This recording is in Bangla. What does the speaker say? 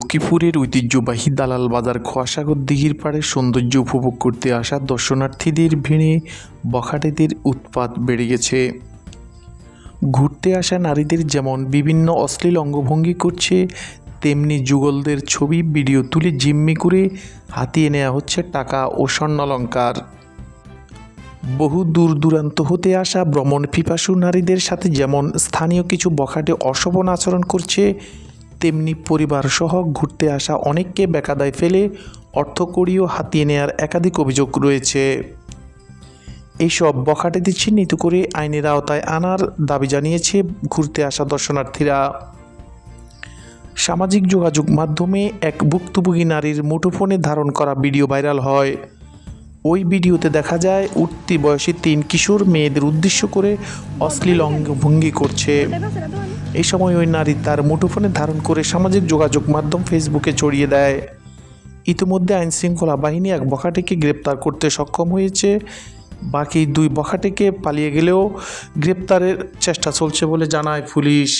লক্ষ্মীপুরের ঐতিহ্যবাহী দালাল বাজার খোয়াসাগর দিঘির পাড়ের সৌন্দর্য উপভোগ করতে আসা দর্শনার্থীদের ভিড়ে বখাটেদের উৎপাত বেড়ে গেছে। ঘুরতে আসা নারীদের যেমন বিভিন্ন অশ্লীল অঙ্গভঙ্গি করছে, তেমনি যুগলদের ছবি ভিডিও তুলে জিম্মি করে হাতিয়ে নেওয়া হচ্ছে টাকা ও স্বর্ণালংকার। বহু দূর দূরান্ত হতে আসা ভ্রমণ পিপাসু নারীদের সাথে যেমন স্থানীয় কিছু বখাটে অশোভন আচরণ করছে, তেমনি পরিবারসহ ঘুরতে আসা অনেককে বেকায়দায় ফেলে অর্থকড়িও হাতিয়ে নেওয়ার একাধিক অভিযোগ রয়েছে। এইসব বখাটেদের চিহ্নিত করে আইনের আওতায় আনার দাবি জানিয়েছে ঘুরতে আসা দর্শনার্থীরা। সামাজিক যোগাযোগ মাধ্যমে এক ভুক্তভোগী নারীর মুঠোফোনে ধারণ করা ভিডিও ভাইরাল হয়। ওই ভিডিওতে দেখা যায় উঠতি বয়সী 3 কিশোর মেয়েদের উদ্দেশ্য করে অশ্লীল অঙ্গভঙ্গি করছে। এই সময় ওই নারী তার মুঠোফোনে ধারণ করে সামাজিক যোগাযোগ মাধ্যম ফেসবুকে ছড়িয়ে দেয়। ইতিমধ্যে আইনশৃঙ্খলা বাহিনী এক বখাটেকে গ্রেপ্তার করতে সক্ষম হয়েছে। বাকি 2 বখাটেকে পালিয়ে গেলেও গ্রেপ্তারের চেষ্টা চলছে বলে জানায় পুলিশ।